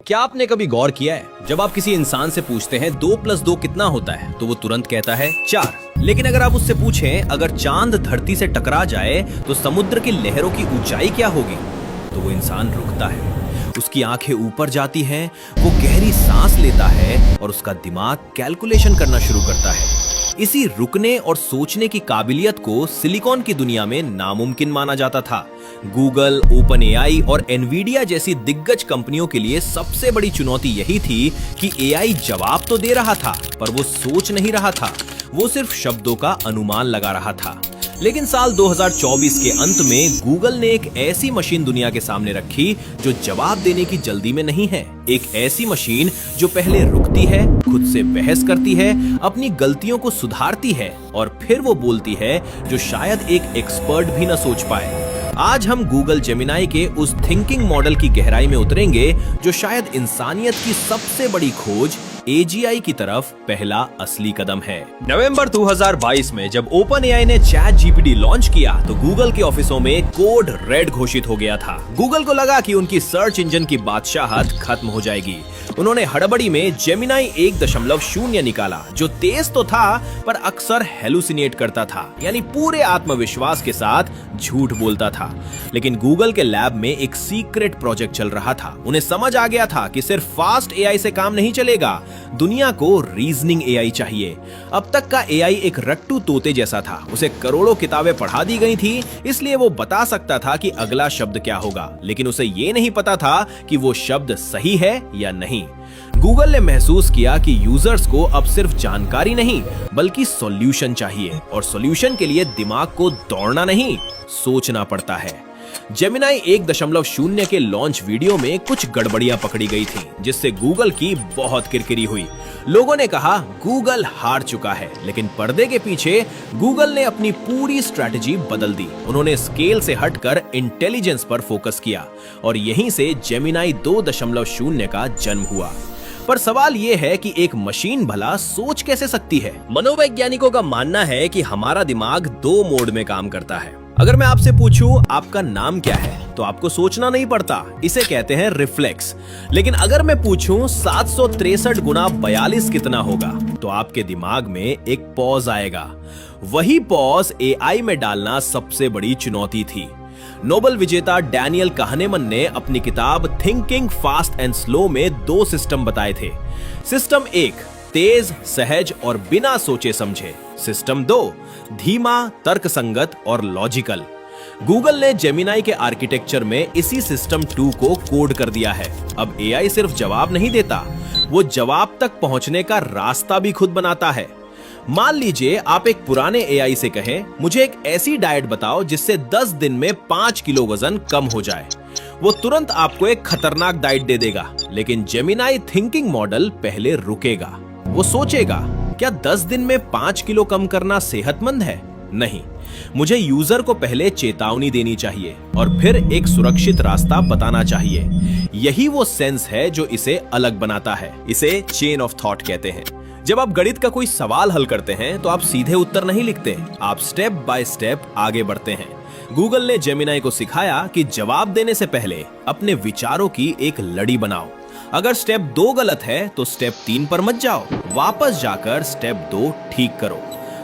क्या आपने कभी गौर किया है, जब आप किसी इंसान से पूछते हैं 2+2 कितना होता है तो वो तुरंत कहता है 4। लेकिन अगर आप उससे पूछें अगर चांद धरती से टकरा जाए तो समुद्र की लहरों की ऊंचाई क्या होगी, तो वो इंसान रुकता है, उसकी आंखें ऊपर जाती हैं, वो गहरी सांस लेता है और उसका दिमाग कैलकुलेशन करना शुरू करता है। इसी रुकने और सोचने की काबिलियत को सिलिकॉन की दुनिया में नामुमकिन माना जाता था। गूगल, ओपन एआई और एनवीडिया जैसी दिग्गज कंपनियों के लिए सबसे बड़ी चुनौती यही थी कि एआई जवाब तो दे रहा था पर वो सोच नहीं रहा था, वो सिर्फ शब्दों का अनुमान लगा रहा था। लेकिन साल 2024 के अंत में गूगल ने एक ऐसी मशीन दुनिया के सामने रखी जो जवाब देने की जल्दी में नहीं है। एक ऐसी मशीन जो पहले रुकती है, खुद से बहस करती है, अपनी गलतियों को सुधारती है और फिर वो बोलती है जो शायद एक एक्सपर्ट भी न सोच पाए। आज हम गूगल जेमिनाई के उस थिंकिंग मॉडल की गहराई में उतरेंगे जो शायद इंसानियत की सबसे बड़ी खोज एजीआई की तरफ पहला असली कदम है। नवंबर 2022 में जब ओपन एआई ने चैट जीपीटी लॉन्च किया तो गूगल के ऑफिसों में कोड रेड घोषित हो गया था। गूगल को लगा कि उनकी सर्च इंजन की बादशाहत खत्म हो जाएगी। उन्होंने हड़बड़ी में जेमिनाई 1.0 निकाला जो तेज तो था पर अक्सर हेलुसिनेट करता था, यानी पूरे आत्मविश्वास के साथ झूठ बोलता था। लेकिन गूगल के लैब में एक सीक्रेट प्रोजेक्ट चल रहा था। उन्हें समझ आ गया था कि सिर्फ फास्ट एआई से काम नहीं चलेगा, दुनिया को रीजनिंग एआई चाहिए। अब तक का एआई एक रट्टू तोते जैसा था, उसे करोड़ों किताबें पढ़ा दी गई थी, इसलिए वो बता सकता था कि अगला शब्द क्या होगा, लेकिन उसे ये नहीं पता था कि वो शब्द सही है या नहीं। गूगल ने महसूस किया कि यूजर्स को अब सिर्फ जानकारी नहीं बल्कि सॉल्यूशन चाहिए, और सॉल्यूशन के लिए दिमाग को दौड़ना नहीं, सोचना पड़ता है। जेमिनाई 1.0 के लॉन्च वीडियो में कुछ गड़बड़ियां पकड़ी गई थी, जिससे गूगल की बहुत किरकिरी हुई। लोगों ने कहा गूगल हार चुका है, लेकिन पर्दे के पीछे गूगल ने अपनी पूरी स्ट्रैटेजी बदल दी। उन्होंने स्केल से हटकर इंटेलिजेंस पर फोकस किया और यहीं से जेमिनाई 2.0 का जन्म हुआ। पर सवाल यह है कि एक मशीन भला सोच कैसे सकती है? मनोवैज्ञानिकों का मानना है कि हमारा दिमाग 2 मोड में काम करता है। अगर मैं आपसे पूछूं आपका नाम क्या है तो आपको सोचना नहीं पड़ता, इसे कहते हैं रिफ्लेक्स। लेकिन अगर मैं पूछूं 763 गुना 42 कितना होगा तो आपके दिमाग में एक पॉज आएगा। वही पॉज एआई में डालना सबसे बड़ी चुनौती थी। नोबेल विजेता डैनियल kahneman ने अपनी किताब थिंकिंग फास्ट एंड स्लो में 2 सिस्टम बताए थे। सिस्टम 1 तेज, सहज और बिना सोचे समझे। सिस्टम 2 धीमा, तर्कसंगत और लॉजिकल। गूगल ने जेमिनाई के आर्किटेक्चर में इसी सिस्टम 2 को कोड कर दिया है। अब एआई सिर्फ जवाब नहीं देता, वो जवाब तक पहुंचने का रास्ता भी खुद बनाता है। मान लीजिए आप एक पुराने एआई से कहें मुझे एक ऐसी डाइट बताओ जिससे 10 दिन में 5 किलो वजन कम हो जाए, वो तुरंत आपको एक खतरनाक डाइट दे देगा। लेकिन जेमिनाई थिंकिंग मॉडल पहले रुकेगा, वो सोचेगा क्या 10 दिन में 5 किलो कम करना सेहतमंद है? नहीं, मुझे यूजर को पहले चेतावनी देनी चाहिए और फिर एक सुरक्षित रास्ता बताना चाहिए। यही वो सेंस है जो इसे अलग बनाता है। इसे चेन ऑफ थॉट कहते हैं। जब आप गणित का कोई सवाल हल करते हैं तो आप सीधे उत्तर नहीं लिखते, आप स्टेप बाय स्टेप आगे बढ़ते हैं। गूगल ने जेमिनाई को सिखाया कि जवाब देने से पहले अपने विचारों की एक लड़ी बनाओ। अगर स्टेप 2 गलत है तो स्टेप 3 पर मत जाओ, वापस जाकर स्टेप 2 ठीक करो।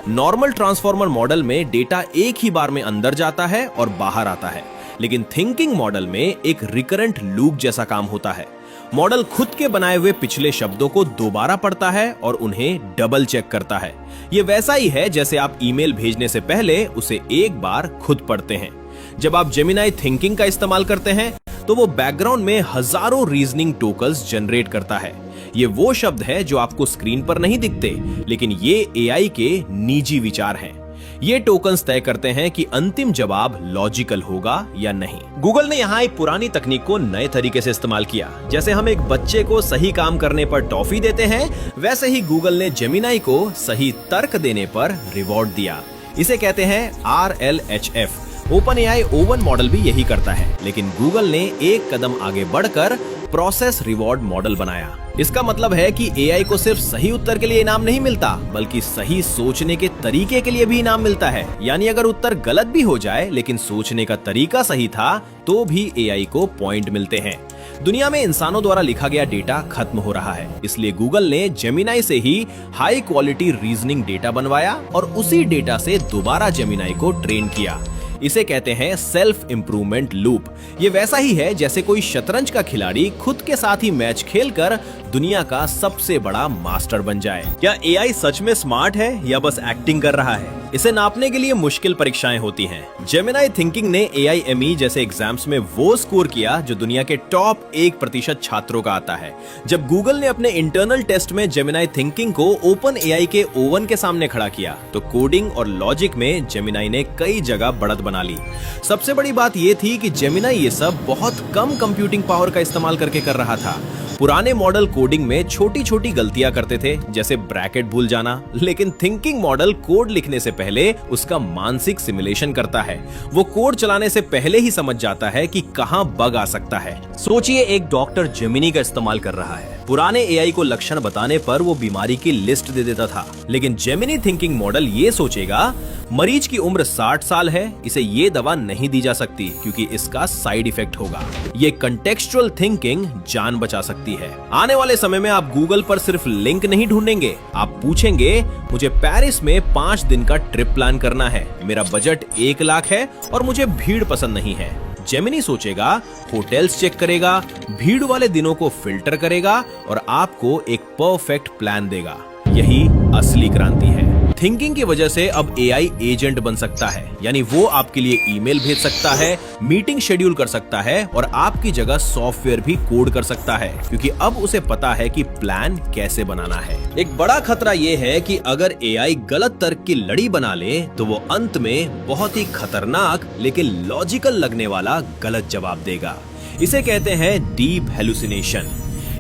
नॉर्मल ट्रांसफॉर्मर मॉडल में डेटा एक ही बार में अंदर जाता है और बाहर आता है, लेकिन थिंकिंग मॉडल में एक रिकरेंट लूप जैसा काम होता है। मॉडल खुद के बनाए हुए पिछले शब्दों को दोबारा पढ़ता है और उन्हें डबल चेक करता है। ये वैसा ही है जैसे आप ईमेल भेजने से पहले उसे एक बार खुद पढ़ते हैं। जब आप जेमिनाई थिंकिंग का इस्तेमाल करते हैं तो वो बैकग्राउंड में हजारों रीजनिंग टोकन्स जनरेट करता है। ये वो शब्द है जो आपको स्क्रीन पर नहीं दिखते, लेकिन ये एआई के निजी विचार हैं। ये टोकन्स तय करते हैं कि अंतिम जवाब लॉजिकल होगा या नहीं। गूगल ने यहाँ एक पुरानी तकनीक को नए तरीके से इस्तेमाल किया। जैसे हम एक बच्चे को सही काम करने पर टॉफी देते हैं, वैसे ही गूगल ने जेमिनाई को सही तर्क देने पर रिवॉर्ड दिया। इसे कहते हैं RLHF। Open AI oven model भी यही करता है, लेकिन गूगल ने एक कदम आगे बढ़कर प्रोसेस रिवॉर्ड मॉडल बनाया। इसका मतलब है कि एआई को सिर्फ सही उत्तर के लिए इनाम नहीं मिलता, बल्कि सही सोचने के तरीके के लिए भी इनाम मिलता है। यानी अगर उत्तर गलत भी हो जाए लेकिन सोचने का तरीका सही था तो भी एआई को पॉइंट मिलते हैं। दुनिया में इंसानों द्वारा लिखा गया डेटा खत्म हो रहा है, इसलिए गूगल ने जेमिनाई से ही हाई क्वालिटी रीजनिंग डेटा बनवाया और उसी डेटा से दोबारा जेमिनाई को ट्रेन किया। इसे कहते हैं सेल्फ इंप्रूवमेंट लूप। ये वैसा ही है जैसे कोई शतरंज का खिलाड़ी खुद के साथ ही मैच खेलकर दुनिया का सबसे बड़ा मास्टर बन जाए। क्या एआई सच में स्मार्ट है या बस एक्टिंग कर रहा है? इसे नापने के लिए मुश्किल परीक्षाएं होती हैं। जेमिनाई थिंकिंग ने AIME जैसे एग्जाम्स में वो स्कोर किया जो दुनिया के टॉप 1% छात्रों का आता है। जब गूगल ने अपने इंटरनल टेस्ट में जेमिनाई थिंकिंग को ओपन AI के ओवन के सामने खड़ा किया तो कोडिंग और लॉजिक में जेमिनाई ने कई जगह बढ़त बना ली। सबसे बड़ी बात यह थी कि जेमिनाई ये सब बहुत कम कंप्यूटिंग पावर का इस्तेमाल करके कर रहा था। पुराने मॉडल कोडिंग में छोटी छोटी गलतियां करते थे, जैसे ब्रैकेट भूल जाना, लेकिन थिंकिंग मॉडल कोड लिखने से पहले उसका मानसिक सिमुलेशन करता है। वो कोड चलाने से पहले ही समझ जाता है कि कहां बग आ सकता है। सोचिए, एक डॉक्टर जेमिनी का इस्तेमाल कर रहा है। पुराने AI को लक्षण बताने पर वो बीमारी की लिस्ट दे देता था, लेकिन जेमिनी थिंकिंग मॉडल ये सोचेगा मरीज की उम्र 60 साल है, इसे ये दवा नहीं दी जा सकती क्योंकि इसका साइड इफेक्ट होगा। ये कंटेक्सचुअल थिंकिंग जान बचा सकती है। आने वाले समय में आप गूगल पर सिर्फ लिंक नहीं ढूंढेंगे, आप पूछेंगे मुझे पेरिस में 5 दिन का ट्रिप प्लान करना है, मेरा बजट 1 लाख है और मुझे भीड़ पसंद नहीं है। जेमिनी सोचेगा, होटल्स चेक करेगा, भीड़ वाले दिनों को फिल्टर करेगा और आपको एक परफेक्ट प्लान देगा। यही असली क्रांति है। थिंकिंग की वजह से अब AI एजेंट बन सकता है, यानी वो आपके लिए ईमेल भेज सकता है, मीटिंग शेड्यूल कर सकता है और आपकी जगह सॉफ्टवेयर भी कोड कर सकता है, क्योंकि अब उसे पता है कि प्लान कैसे बनाना है। एक बड़ा खतरा ये है कि अगर AI गलत तर्क की लड़ी बना ले तो वो अंत में बहुत ही खतरनाक लेकिन लॉजिकल लगने वाला गलत जवाब देगा। इसे कहते हैं डीप हेलुसिनेशन।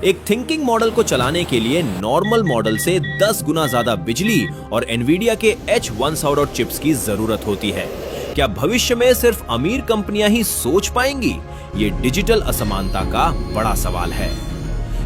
एक थिंकिंग मॉडल को चलाने के लिए नॉर्मल मॉडल से 10 गुना ज्यादा बिजली और एनवीडिया के H100 चिप्स की जरूरत होती है। क्या भविष्य में सिर्फ अमीर कंपनियां ही सोच पाएंगी? ये डिजिटल असमानता का बड़ा सवाल है।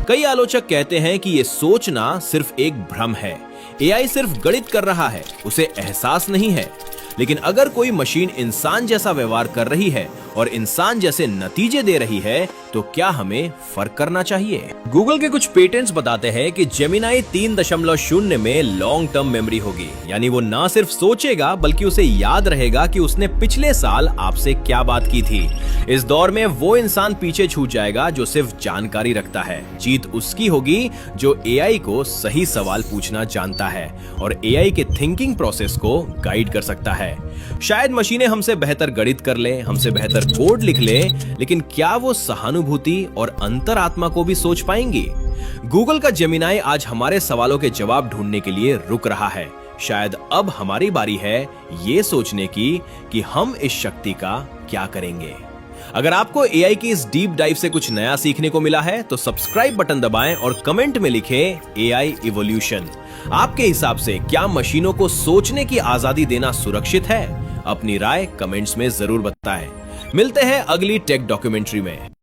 कई आलोचक कहते हैं कि ये सोचना सिर्फ एक भ्रम है। AI सिर्फ गणित कर रहा है, उसे एहसास नहीं है। लेकिन अगर कोई मशीन इंसान जैसा व्यवहार कर रही है और इंसान जैसे नतीजे दे रही है तो क्या हमें फर्क करना चाहिए? गूगल के कुछ पेटेंट्स बताते हैं कि जेमिनाई 3.0 में लॉन्ग टर्म मेमोरी होगी, यानी वो ना सिर्फ सोचेगा बल्कि उसे याद रहेगा कि उसने पिछले साल आपसे क्या बात की थी। इस दौर में वो इंसान पीछे छूट जाएगा जो सिर्फ जानकारी रखता है। जीत उसकी होगी जो AI को सही सवाल पूछना जानता है और AI के थिंकिंग प्रोसेस को गाइड कर सकता है। शायद मशीनें हमसे बेहतर गणित कर ले, हमसे बेहतर कोड लिख ले, लेकिन क्या वो सहानुभूति और अंतरात्मा को भी सोच पाएंगी? गूगल का जेमिनाई आज हमारे सवालों के जवाब ढूंढने के लिए रुक रहा है। शायद अब हमारी बारी है ये सोचने की कि हम इस शक्ति का क्या करेंगे। अगर आपको AI की इस डीप डाइव से कुछ नया सीखने को मिला है तो सब्सक्राइब बटन दबाएं और कमेंट में लिखें AI इवोल्यूशन। आपके हिसाब से क्या मशीनों को सोचने की आजादी देना सुरक्षित है? अपनी राय कमेंट्स में जरूर बताएं। मिलते हैं अगली टेक डॉक्यूमेंट्री में।